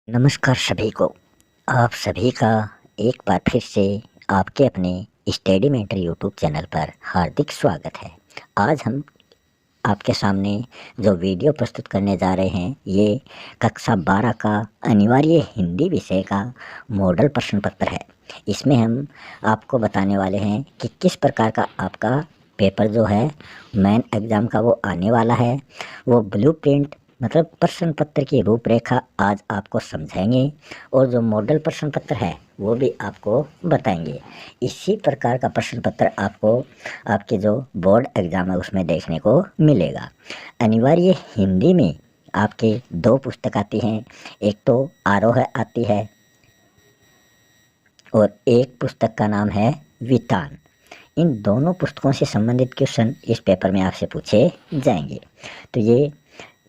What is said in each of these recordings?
नमस्कार सभी को। आप सभी का एक बार फिर से आपके अपने स्टडी मेंटर यूट्यूब चैनल पर हार्दिक स्वागत है। आज हम आपके सामने जो वीडियो प्रस्तुत करने जा रहे हैं ये कक्षा 12 का अनिवार्य हिंदी विषय का मॉडल प्रश्न पत्र है। इसमें हम आपको बताने वाले हैं कि किस प्रकार का आपका पेपर जो है मेन एग्ज़ाम का वो आने वाला है। वो ब्लूप्रिंट मतलब प्रश्न पत्र की रूपरेखा आज आपको समझाएंगे और जो मॉडल प्रश्न पत्र है वो भी आपको बताएंगे। इसी प्रकार का प्रश्न पत्र आपको आपके जो बोर्ड एग्ज़ाम है उसमें देखने को मिलेगा। अनिवार्य हिंदी में आपके दो पुस्तक आती हैं, एक तो आरोह आती है और एक पुस्तक का नाम है वितान। इन दोनों पुस्तकों से संबंधित क्वेश्चन इस पेपर में आपसे पूछे जाएंगे। तो ये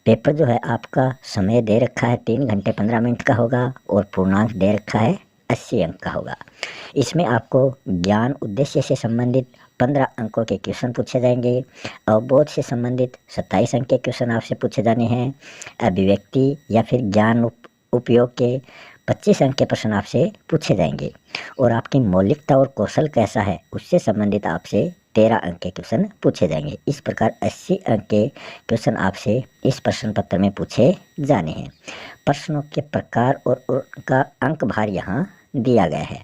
पेपर जो है आपका समय दे रखा है 3 घंटे 15 मिनट का होगा और पूर्णांक दे रखा है 80 अंक का होगा। इसमें आपको ज्ञान उद्देश्य से संबंधित 15 अंकों के क्वेश्चन पूछे जाएंगे। अवबोध से संबंधित 27 अंक के क्वेश्चन आपसे पूछे जाने हैं। अभिव्यक्ति या फिर ज्ञान उपयोग के 25 अंक के प्रश्न आपसे पूछे जाएंगे और आपकी मौलिकता और कौशल कैसा है उससे संबंधित आपसे 13 अंक के क्वेश्चन पूछे जाएंगे। इस प्रकार 80 अंक के क्वेश्चन आपसे इस प्रश्न पत्र में पूछे जाने हैं। प्रश्नों के प्रकार और उनका अंक भार यहाँ दिया गया है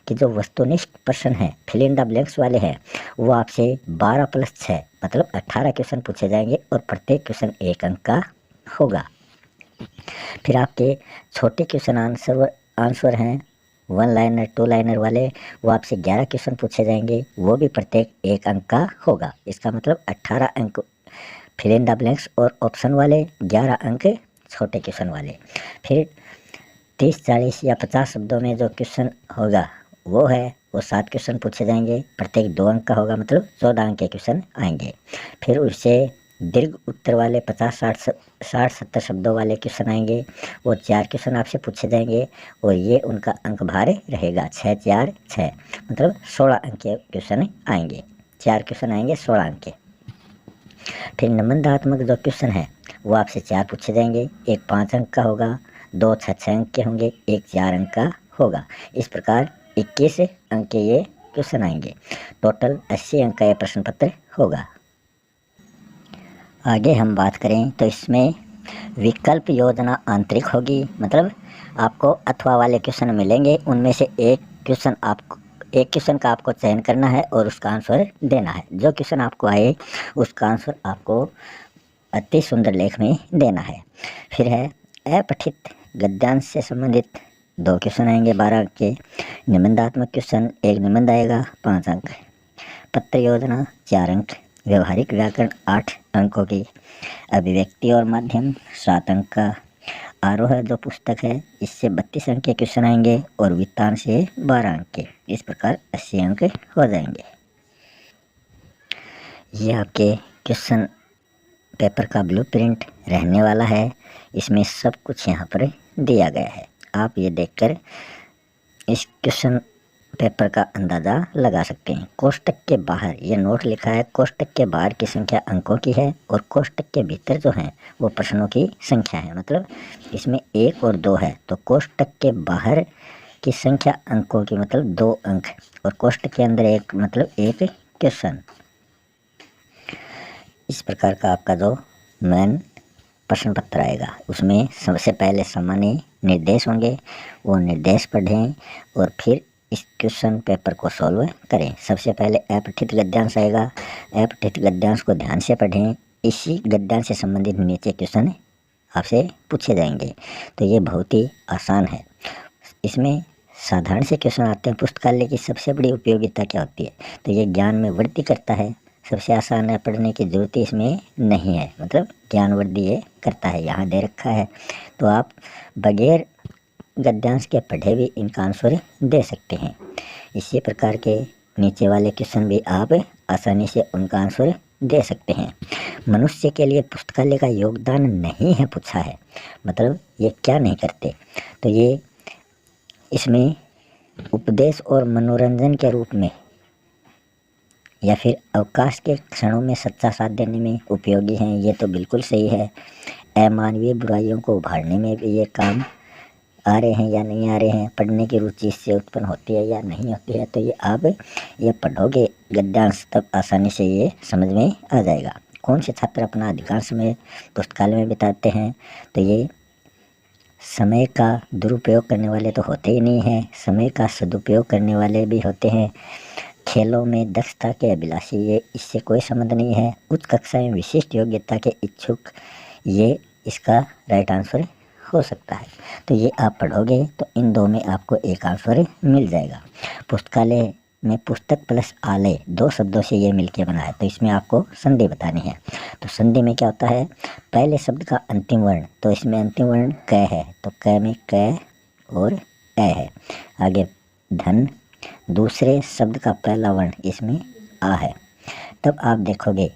कि जो वस्तुनिष्ठ प्रश्न है फिल इन द ब्लैंक्स वाले हैं वो आपसे 12+6 मतलब 18 क्वेश्चन पूछे जाएंगे और प्रत्येक क्वेश्चन 1 अंक का होगा। फिर आपके छोटे क्वेश्चन आंसर हैं 1 लाइनर 2 लाइनर वाले, वो आपसे 11 क्वेश्चन पूछे जाएंगे, वो भी प्रत्येक 1 अंक का होगा। इसका मतलब 18 अंक फिल इन द ब्लैंक्स और ऑप्शन वाले, 11 अंक छोटे क्वेश्चन वाले। फिर 30 40 या 50 शब्दों में जो क्वेश्चन होगा वो 7 क्वेश्चन पूछे जाएंगे, प्रत्येक 2 अंक का होगा, मतलब 14 अंक के क्वेश्चन आएंगे। फिर उससे दीर्घ उत्तर वाले 50-60-70 शब्दों वाले क्वेश्चन आएंगे, वो 4 क्वेश्चन आपसे पूछे जाएंगे और ये उनका अंक भार रहेगा 6 4 6 मतलब 16 अंक के क्वेश्चन आएंगे। 4 क्वेश्चन आएंगे 16 अंक के। फिर निबंधात्मक जो क्वेश्चन है वो आपसे 4 पूछे जाएंगे, एक 5 अंक का होगा, 2 6 अंक के होंगे, एक 4 अंक का होगा। इस प्रकार 21 अंक के ये क्वेश्चन आएंगे। टोटल 80 अंक का ये प्रश्न पत्र होगा। आगे हम बात करें तो इसमें विकल्प योजना आंतरिक होगी, मतलब आपको अथवा वाले क्वेश्चन मिलेंगे, उनमें से एक क्वेश्चन का आपको चयन करना है और उसका आंसर देना है। जो क्वेश्चन आपको आए उसका आंसर आपको अति सुंदर लेख में देना है। फिर है अपठित गद्यांश से संबंधित 2 क्वेश्चन आएंगे 12 अंक के। निबंधात्मक क्वेश्चन 1 निबंध आएगा 5 अंक, पत्र योजना 4 अंक, व्यवहारिक व्याकरण 8 अंकों की, अभिव्यक्ति और माध्यम 7 अंक का, आरोह जो पुस्तक है इससे 32 अंक के क्वेश्चन आएंगे और वित्तान से 12 अंक के। इस प्रकार 80 अंक हो जाएंगे। ये आपके क्वेश्चन पेपर का ब्लूप्रिंट रहने वाला है। इसमें सब कुछ यहाँ पर दिया गया है। आप ये देखकर इस क्वेश्चन पेपर का अंदाज़ा लगा सकते हैं। कोष्टक के बाहर ये नोट लिखा है, कोष्टक के बाहर की संख्या अंकों की है और कोष्टक के भीतर जो है वो प्रश्नों की संख्या है। मतलब इसमें 1 और 2 है तो कोष्टक के बाहर की संख्या अंकों की मतलब 2 अंक और कोष्टक के अंदर एक मतलब एक क्वेश्चन। इस प्रकार का आपका जो मेन प्रश्न पत्र आएगा उसमें सबसे पहले सामान्य निर्देश होंगे, वो निर्देश पढ़ें और फिर इस क्वेश्चन पेपर को सॉल्व करें। सबसे पहले अपठित गद्यांश आएगा, अपठित गद्यांश को ध्यान से पढ़ें। इसी गद्यांश से संबंधित नीचे क्वेश्चन आपसे पूछे जाएंगे। तो ये बहुत ही आसान है। इसमें साधारण से क्वेश्चन आते हैं। पुस्तकालय की सबसे बड़ी उपयोगिता क्या होती है, तो ये ज्ञान में वृद्धि करता है। सबसे आसान है, पढ़ने की जरूरत इसमें नहीं है, मतलब ज्ञान वृद्धि ये करता है, यहाँ दे रखा है। तो आप बगैर गद्यांश के पढ़े भी इनका आंसर दे सकते हैं। इसी प्रकार के नीचे वाले क्वेश्चन भी आप आसानी से उनका आंसर दे सकते हैं। मनुष्य के लिए पुस्तकालय का योगदान नहीं है पूछा है, मतलब ये क्या नहीं करते, तो ये इसमें उपदेश और मनोरंजन के रूप में या फिर अवकाश के क्षणों में सच्चा साथ देने में उपयोगी हैं, ये तो बिल्कुल सही है। अमानवीय बुराइयों को उभारने में भी ये काम आ रहे हैं या नहीं आ रहे हैं, पढ़ने की रुचि इससे उत्पन्न होती है या नहीं होती है, तो ये आप ये पढ़ोगे गद्यांश तब आसानी से ये समझ में आ जाएगा। कौन से छात्र अपना अधिकांश समय पुस्तकालय में बिताते हैं, तो ये समय का दुरुपयोग करने वाले तो होते ही नहीं हैं, समय का सदुपयोग करने वाले भी होते हैं। खेलों में दक्षता के अभिलाषी, ये इससे कोई संबंध नहीं है। उच्च कक्षा में विशिष्ट योग्यता के इच्छुक, ये इसका राइट आंसर हो सकता है। तो ये आप पढ़ोगे तो इन दो में आपको एक आंसर मिल जाएगा। पुस्तकालय में पुस्तक प्लस आलय 2 शब्दों से ये मिलके बना है, तो इसमें आपको संधि बतानी है। तो संधि में क्या होता है, पहले शब्द का अंतिम वर्ण, तो इसमें अंतिम वर्ण क है, तो क में क और ए है। आगे धन, दूसरे शब्द का पहला वर्ण इसमें आ है। तब आप देखोगे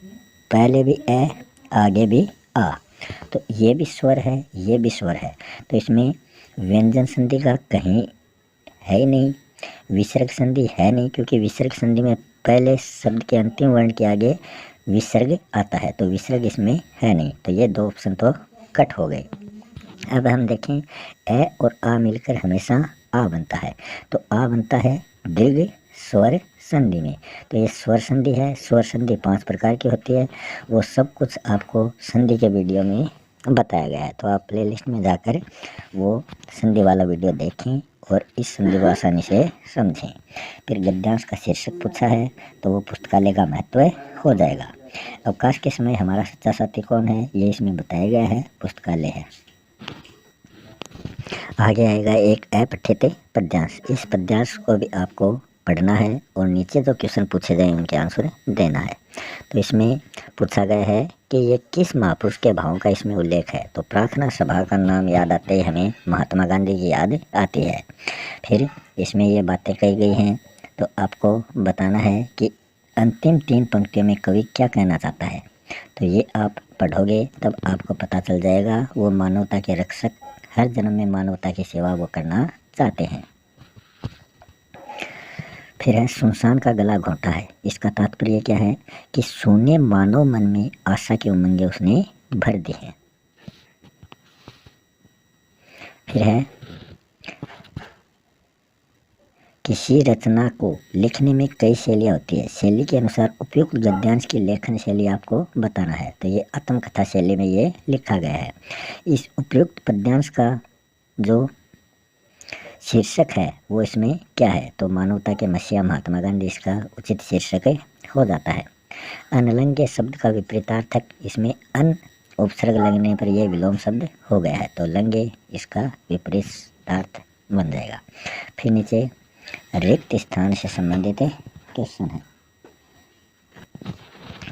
पहले भी ए, आगे भी आ, तो ये भी स्वर है, ये भी स्वर है, तो इसमें व्यंजन संधि का कहीं है ही नहीं, विसर्ग संधि है नहीं, क्योंकि विसर्ग संधि में पहले शब्द के अंतिम वर्ण के आगे विसर्ग आता है, तो विसर्ग इसमें है नहीं, तो ये 2 ऑप्शन तो कट हो गए। अब हम देखें ए और आ मिलकर हमेशा आ बनता है, तो आ बनता है दीर्घ स्वर संधि में। तो ये स्वर संधि है। स्वर संधि 5 प्रकार की होती है, वो सब कुछ आपको संधि के वीडियो में बताया गया है, तो आप प्लेलिस्ट में जाकर वो संधि वाला वीडियो देखें और इस संधि को आसानी से समझें। फिर गद्यांश का शीर्षक पूछा है, तो वो पुस्तकालय का महत्व हो जाएगा। अवकाश के समय हमारा सच्चा साथी कौन है, ये इसमें बताया गया है, पुस्तकालय है। आगे आएगा एक अपठित पद्यांश। इस पद्यांश को भी आपको पढ़ना है और नीचे जो क्वेश्चन पूछे गए उनके आंसर देना है। तो इसमें पूछा गया है कि ये किस महापुरुष के भावों का इसमें उल्लेख है, तो प्रार्थना सभा का नाम याद आते ही हमें महात्मा गांधी की याद आती है। फिर इसमें ये बातें कही गई हैं, तो आपको बताना है कि अंतिम 3 पंक्तियों में कवि क्या कहना चाहता है, तो ये आप पढ़ोगे तब आपको पता चल जाएगा। वो मानवता के रक्षक, हर जन्म में मानवता की सेवा वो करना चाहते हैं। फिर है सुनसान का गला घोंटा है। इसका तात्पर्य क्या है कि शून्य मानव मन में आशा की उमंगें उसने भर दी है। फिर है किसी रचना को लिखने में कई शैलियाँ होती है, शैली के अनुसार उपयुक्त गद्यांश की लेखन शैली आपको बताना है, तो ये आत्मकथा शैली में ये लिखा गया है। इस उपयुक्त पद्यांश का जो शीर्षक है वो इसमें क्या है, तो मानवता के मसीहा महात्मा गांधी इसका उचित शीर्षक हो जाता है। अनलंग्य शब्द का विपरीतार्थक, इसमें अन उपसर्ग लगने पर यह विलोम शब्द हो गया है, तो लंग्य इसका विपरीतार्थ बन जाएगा। फिर नीचे रिक्त स्थान से संबंधित क्वेश्चन है।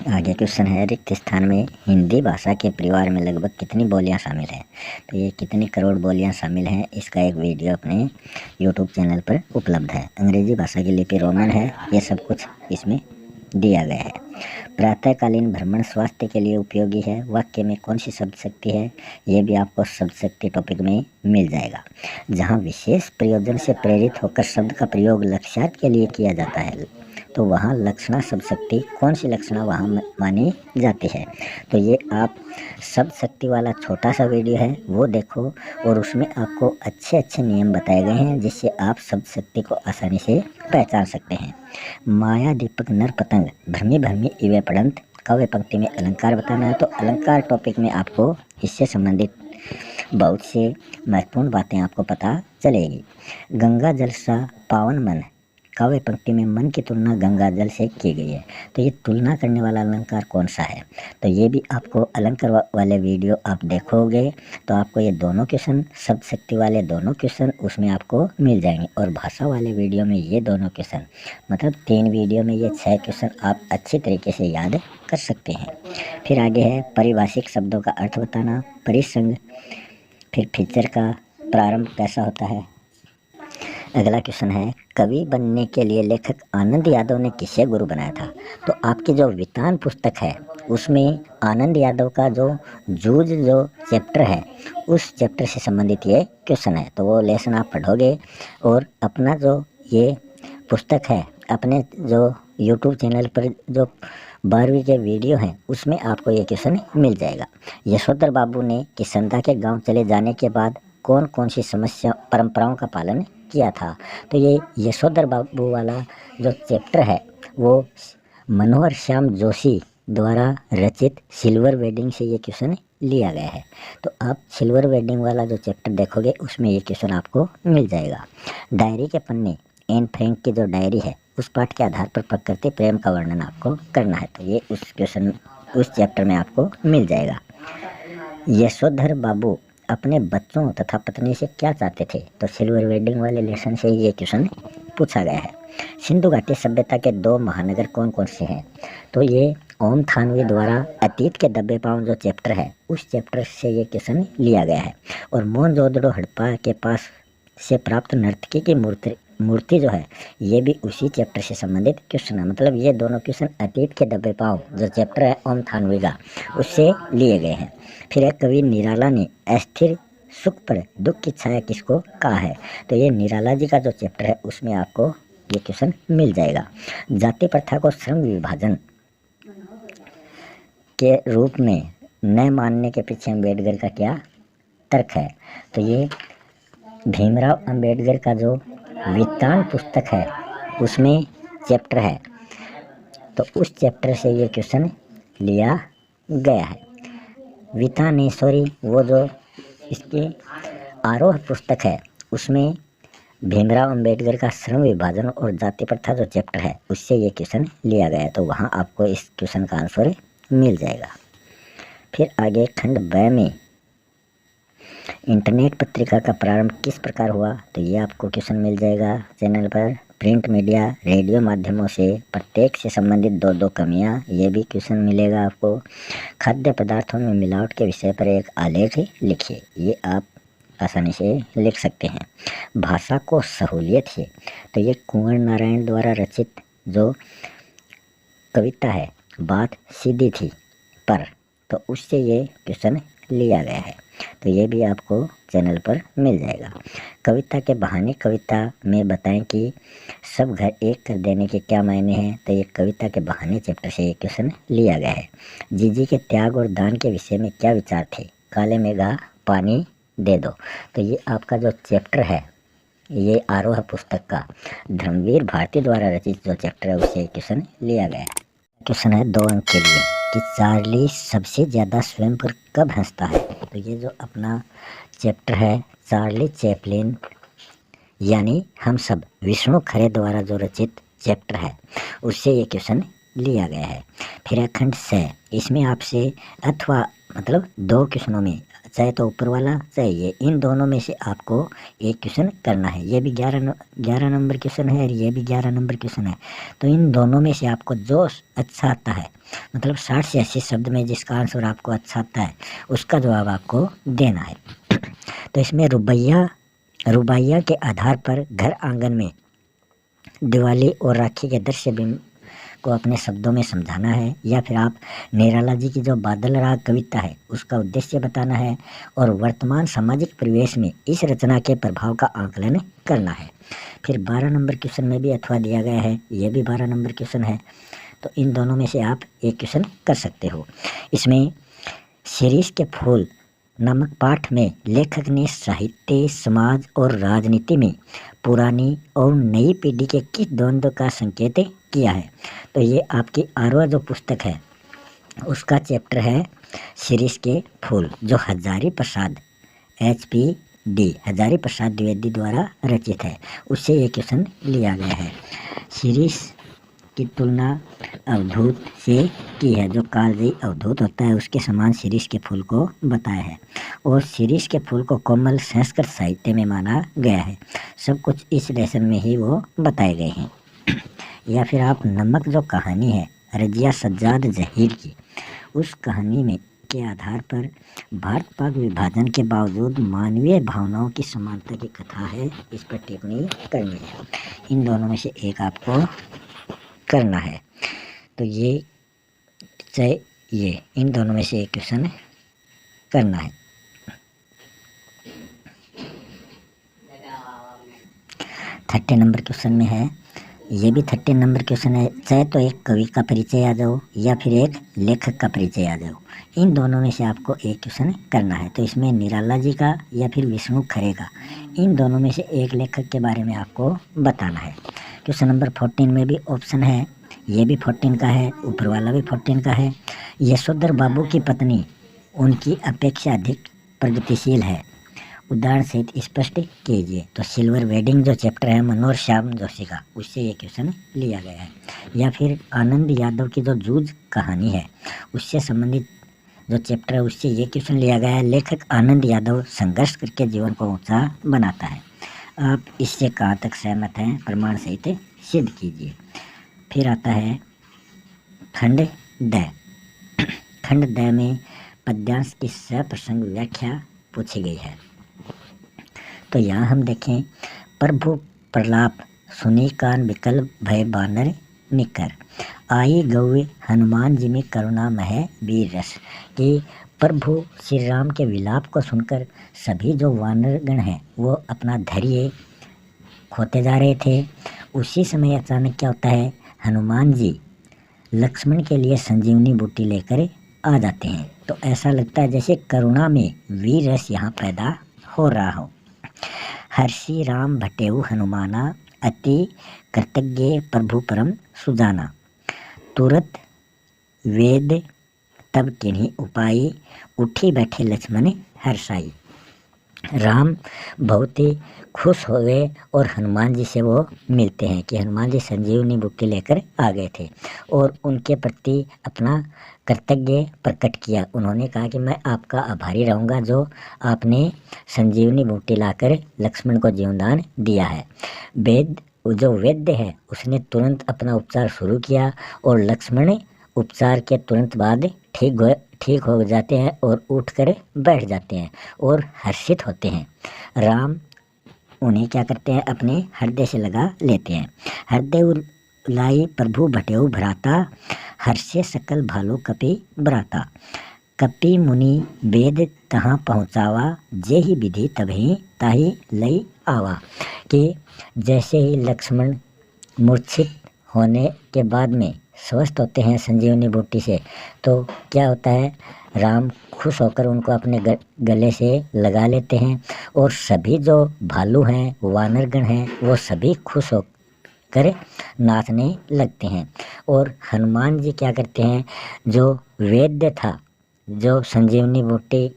आगे क्वेश्चन है, रिक्त स्थान में हिंदी भाषा के परिवार में लगभग कितनी बोलियां शामिल हैं, तो ये कितनी करोड़ बोलियां शामिल हैं, इसका एक वीडियो अपने यूट्यूब चैनल पर उपलब्ध है। अंग्रेजी भाषा की लिपि रोमन है, ये सब कुछ इसमें दिया गया है। प्रातःकालीन भ्रमण स्वास्थ्य के लिए उपयोगी है। वाक्य में कौन सी शब्द शक्ति है, ये भी आपको शब्द शक्ति टॉपिक में मिल जाएगा। जहाँ विशेष प्रयोजन से प्रेरित होकर शब्द का प्रयोग लक्ष्यार्थ के लिए किया जाता है, तो वहाँ लक्षणा शब्द शक्ति, कौन सी लक्षणा वहाँ मानी जाती है, तो ये आप शब्द शक्ति वाला छोटा सा वीडियो है वो देखो, और उसमें आपको अच्छे अच्छे नियम बताए गए हैं जिससे आप शब्द शक्ति को आसानी से पहचान सकते हैं। माया दीपक नर पतंग भ्रमी भ्रमी इवे पढ़ंत, काव्य पंक्ति में अलंकार बताना है, तो अलंकार टॉपिक में आपको इससे संबंधित बहुत से महत्वपूर्ण बातें आपको पता चलेगी। गंगा जल सा पावन मन, काव्य पंक्ति में मन की तुलना गंगा जल से की गई है, तो ये तुलना करने वाला अलंकार कौन सा है, तो ये भी आपको अलंकार वाले वीडियो आप देखोगे तो आपको ये दोनों क्वेश्चन, शब्द शक्ति वाले दोनों क्वेश्चन उसमें आपको मिल जाएंगे, और भाषा वाले वीडियो में ये दोनों क्वेश्चन, मतलब 3 वीडियो में ये 6 क्वेश्चन आप अच्छी तरीके से याद कर सकते हैं। फिर आगे है पारिभाषिक शब्दों का अर्थ बताना, परिसंग, फिर फीचर का प्रारंभ कैसा होता है। अगला क्वेश्चन है, कवि बनने के लिए लेखक आनंद यादव ने किसे गुरु बनाया था, तो आपकी जो वितान पुस्तक है उसमें आनंद यादव का जो जूझ जो चैप्टर है उस चैप्टर से संबंधित ये क्वेश्चन है, तो वो लेसन आप पढ़ोगे और अपना जो ये पुस्तक है अपने जो यूट्यूब चैनल पर जो 12वीं के वीडियो हैं उसमें आपको ये क्वेश्चन मिल जाएगा। यशोधर बाबू ने किसंदा के गांव चले जाने के बाद कौन कौन सी समस्या परंपराओं का पालन किया था। तो ये यशोधर बाबू वाला जो चैप्टर है वो मनोहर श्याम जोशी द्वारा रचित सिल्वर वेडिंग से ये क्वेश्चन लिया गया है। तो आप सिल्वर वेडिंग वाला जो चैप्टर देखोगे उसमें ये क्वेश्चन आपको मिल जाएगा। डायरी के पन्ने, एन फ्रैंक की जो डायरी है उस पाठ के आधार पर प्रकृति प्रेम का वर्णन आपको करना है। तो ये उस चैप्टर में आपको मिल जाएगा। यशोधर बाबू अपने बच्चों तथा पत्नी से क्या चाहते थे। तो सिल्वर वेडिंग वाले लेसन से ये क्वेश्चन पूछा गया है। सिंधु घाटी सभ्यता के 2 महानगर कौन कौन से हैं। तो ये ओम थानवी द्वारा अतीत के दबे पांव जो चैप्टर है उस चैप्टर से ये क्वेश्चन लिया गया है। और मोहनजोदड़ो हड़प्पा के पास से प्राप्त नर्तकी की मूर्ति जो है ये भी उसी चैप्टर से संबंधित क्वेश्चन है। मतलब ये दोनों क्वेश्चन अतीत के दबे पांव जो चैप्टर है ओम थानवी का उससे लिए गए हैं। फिर एक कवि निराला ने अस्थिर सुख पर दुख की छाया किसको कहा है। तो ये निराला जी का जो चैप्टर है उसमें आपको ये क्वेश्चन मिल जाएगा। जाति प्रथा को श्रम विभाजन के रूप में न मानने के पीछे अम्बेडकर का क्या तर्क है। तो ये भीमराव अंबेडकर का जो वित्तान पुस्तक है उसमें चैप्टर है। तो उस चैप्टर से ये क्वेश्चन लिया गया है। वितानेश्वरी वो जो इसकी आरोह पुस्तक है उसमें भीमराव अंबेडकर का श्रम विभाजन और जाति प्रथा जो चैप्टर है उससे ये क्वेश्चन लिया गया है। तो वहाँ आपको इस क्वेश्चन का आंसर मिल जाएगा। फिर आगे खंड ब में इंटरनेट पत्रिका का प्रारंभ किस प्रकार हुआ। तो ये आपको क्वेश्चन मिल जाएगा चैनल पर। प्रिंट मीडिया, रेडियो माध्यमों से प्रत्येक से संबंधित 2 कमियां, ये भी क्वेश्चन मिलेगा आपको। खाद्य पदार्थों में मिलावट के विषय पर एक आलेख लिखिए, ये आप आसानी से लिख सकते हैं। भाषा को सहूलियत है। तो ये कुंवर नारायण द्वारा रचित जो कविता है बात सीधी थी पर, तो उससे ये क्वेश्चन लिया गया है। तो ये भी आपको चैनल पर मिल जाएगा। कविता के बहाने कविता में बताएं कि सब घर एक कर देने के क्या मायने हैं। तो ये कविता के बहाने चैप्टर से ये क्वेश्चन लिया गया है। जीजी के त्याग और दान के विषय में क्या विचार थे। काले मेघा पानी दे दो। तो ये आपका जो चैप्टर है ये आरोह पुस्तक का धर्मवीर भारती द्वारा रचित जो चैप्टर है उससे क्वेश्चन लिया गया है। क्वेश्चन है 2 अंक के लिए कि चार्ली सबसे ज़्यादा स्वयं पर कब हंसता है। तो ये जो अपना चैप्टर है चार्ली चैपलिन यानी हम सब विष्णु खरे द्वारा जो रचित चैप्टर है उससे ये क्वेश्चन लिया गया है। फिर खंड से इसमें आपसे अथवा मतलब 2 क्वेश्चनों में चाहे तो ऊपर वाला चाहे ये, इन दोनों में से आपको एक क्वेश्चन करना है। ये भी 11 नंबर क्वेश्चन है और ये भी 11 नंबर क्वेश्चन है। तो इन दोनों में से आपको जो अच्छा आता है मतलब 60 से 80 शब्द में जिसका आंसर आपको अच्छा आता है उसका जवाब आपको देना है। तो इसमें रुबाइया के आधार पर घर आंगन में दिवाली और राखी के दृश्य बिंब को अपने शब्दों में समझाना है, या फिर आप निराला जी की जो बादल राग कविता है उसका उद्देश्य बताना है और वर्तमान सामाजिक परिवेश में इस रचना के प्रभाव का आकलन करना है। फिर 12 नंबर क्वेश्चन में भी अथवा दिया गया है, यह भी 12 नंबर क्वेश्चन है। तो इन दोनों में से आप एक क्वेश्चन कर सकते हो। इसमें शिरीष के फूल नामक पाठ में लेखक ने साहित्य, समाज और राजनीति में पुरानी और नई पीढ़ी के किस द्वंद्व का संकेत किया है। तो ये आपकी आरोह जो पुस्तक है उसका चैप्टर है शिरीष के फूल जो हजारी प्रसाद द्विवेदी द्वारा रचित है, उससे ये क्वेश्चन लिया गया है। शिरीष की तुलना अवधूत से की है, जो कालजयी अवधूत होता है उसके समान शिरीष के फूल को बताया है और शिरीष के फूल को कोमल संस्कृत साहित्य में माना गया है। सब कुछ इस लेसन में ही वो बताए गए हैं। या फिर आप नमक जो कहानी है रजिया सज्जाद जहीर की, उस कहानी में के आधार पर भारत पाक विभाजन के बावजूद मानवीय भावनाओं की समानता की कथा है, इस पर टिप्पणी करनी है। इन दोनों में से एक आपको करना है। तो ये चाहे ये इन दोनों में से एक क्वेश्चन करना है। थर्टी नंबर क्वेश्चन में है ये भी 13 नंबर क्वेश्चन है। चाहे तो एक कवि का परिचय आ जाओ या फिर एक लेखक का परिचय आ जाओ, इन दोनों में से आपको एक क्वेश्चन करना है। तो इसमें निराला जी का या फिर विष्णु खरे का, इन दोनों में से एक लेखक के बारे में आपको बताना है। क्वेश्चन नंबर 14 में भी ऑप्शन है, ये भी 14 का है, ऊपर वाला भी 14 का है। यशोधर बाबू की पत्नी उनकी अपेक्षा अधिक प्रगतिशील है, उदाहरण सहित स्पष्ट कीजिए। तो सिल्वर वेडिंग जो चैप्टर है मनोहर श्याम जोशी का, उससे ये क्वेश्चन लिया गया है। या फिर आनंद यादव की जो जूझ कहानी है उससे संबंधित जो चैप्टर है उससे ये क्वेश्चन लिया गया है। लेखक आनंद यादव संघर्ष करके जीवन को ऊंचा बनाता है। आप इससे कहाँ तक सहमत हैं, प्रमाण सहित सिद्ध कीजिए। फिर आता है खंड द। खंड द में पद्यांश की सप्रसंग व्याख्या पूछी गई है। तो यहाँ हम देखें, प्रभु प्रलाप सुनी कान विकल भय बानर निकर, आई गौवे हनुमान जी में करुणा मह वीर रस। कि प्रभु श्री राम के विलाप को सुनकर सभी जो वानरगण हैं वो अपना धैर्य खोते जा रहे थे। उसी समय अचानक क्या होता है, हनुमान जी लक्ष्मण के लिए संजीवनी बूटी लेकर आ जाते हैं। तो ऐसा लगता है जैसे करुणा में वीर रस यहाँ पैदा हो रहा हो। हर्षि राम भटेऊ हनुमाना, अति कृतज्ञ प्रभु परम सुजाना, तुरत वेद तब किन्हीं उपाय, उठी बैठे लक्ष्मण हर्षाई। राम बहुत ही खुश हो गए और हनुमान जी से वो मिलते हैं कि हनुमान जी संजीवनी बूटी लेकर आ गए थे और उनके प्रति अपना कृतज्ञ प्रकट किया। उन्होंने कहा कि मैं आपका आभारी रहूँगा जो आपने संजीवनी बूटी लाकर लक्ष्मण को जीवनदान दिया है। जो वैद्य है उसने तुरंत अपना उपचार शुरू किया और लक्ष्मण उपचार के तुरंत बाद ठीक हो जाते हैं और उठकर बैठ जाते हैं और हर्षित होते हैं। राम उन्हें क्या करते हैं, अपने हृदय से लगा लेते हैं। हृदय लाई प्रभु भटेऊ भ्राता, हर्षे सकल भालू कपि बराता, कपि मुनि वेद तहाँ पहुँचावा, जे ही विधि तभी ताही लई आवा। कि जैसे ही लक्ष्मण मूर्छित होने के बाद में स्वस्थ होते हैं संजीवनी बूटी से, तो क्या होता है, राम खुश होकर उनको अपने गले से लगा लेते हैं और सभी जो भालू हैं वानरगण हैं वो सभी खुश होकर नाचने लगते हैं। और हनुमान जी क्या करते हैं, जो वैद्य था, जो संजीवनी बूटी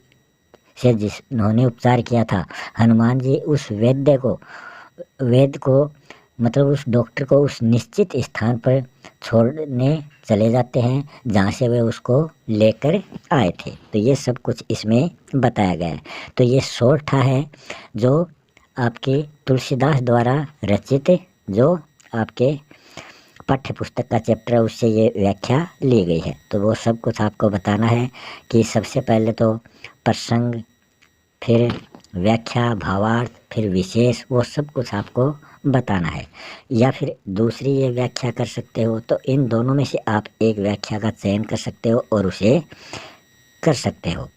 से जिन्होंने उपचार किया था, हनुमान जी उस वैद्य को मतलब उस डॉक्टर को उस निश्चित स्थान पर छोड़ने चले जाते हैं जहाँ से वे उसको लेकर आए थे। तो ये सब कुछ इसमें बताया गया है। तो ये सोरठा है जो आपके तुलसीदास द्वारा रचित जो आपके पाठ्य पुस्तक का चैप्टर है उससे ये व्याख्या ली गई है। तो वो सब कुछ आपको बताना है कि सबसे पहले तो प्रसंग, फिर व्याख्या, भावार्थ, फिर विशेष, वो सब कुछ आपको बताना है। या फिर दूसरी ये व्याख्या कर सकते हो, तो इन दोनों में से आप एक व्याख्या का चयन कर सकते हो और उसे कर सकते हो।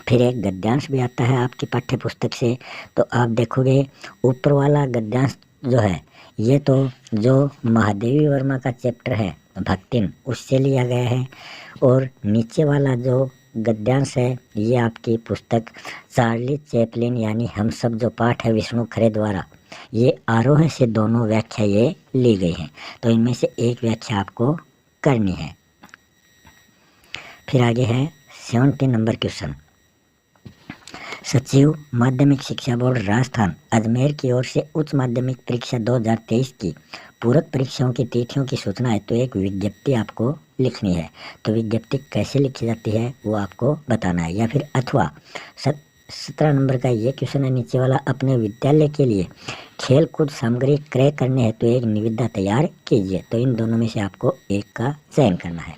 फिर एक गद्यांश भी आता है आपकी पाठ्य पुस्तक से, तो आप देखोगे ऊपर वाला गद्यांश जो है ये तो जो महादेवी वर्मा का चैप्टर है भक्तिन उससे लिया गया है, और नीचे वाला जो गद्यांश है ये आपकी पुस्तक चार्ली चैपलिन यानी हम सब जो पाठ है विष्णु खरे द्वारा, ये आरोह से दोनों व्याख्या ये ली गई हैं। तो इनमें से एक व्याख्या आपको करनी है। फिर आगे है 17 नंबर क्वेश्चन। सचिव माध्यमिक शिक्षा बोर्ड राजस्थान अजमेर की ओर से उच्च माध्यमिक परीक्षा 2023 की पूरक परीक्षाओं की तिथियों की सूचना है। तो एक विज्ञप्ति आपको लिखनी है। तो विज्ञप्ति कैसे लिखी जाती है वो आपको बताना है। या फिर अथवा 17 नंबर का ये क्वेश्चन है नीचे वाला, अपने विद्यालय के लिए खेल कूद सामग्री क्रय करने है तो एक निविदा तैयार कीजिए। तो इन दोनों में से आपको एक का चयन करना है।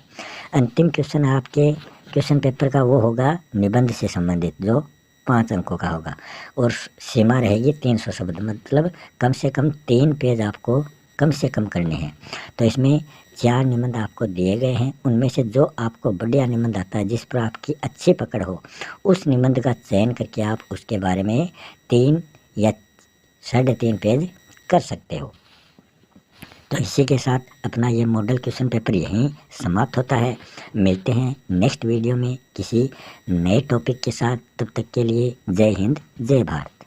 अंतिम क्वेश्चन आपके क्वेश्चन पेपर का वो होगा निबंध से संबंधित जो 5 अंकों का होगा और सीमा रहेगी 300 शब्द, मतलब कम से कम 3 पेज आपको कम से कम करने हैं। तो इसमें 4 निबंध आपको दिए गए हैं, उनमें से जो आपको बढ़िया निबंध आता है जिस पर आपकी अच्छी पकड़ हो उस निबंध का चयन करके आप उसके बारे में 3 या 3.5 पेज कर सकते हो। तो इसी के साथ अपना ये मॉडल क्वेश्चन पेपर यहीं समाप्त होता है। मिलते हैं नेक्स्ट वीडियो में किसी नए टॉपिक के साथ। तब तक के लिए जय हिंद, जय भारत।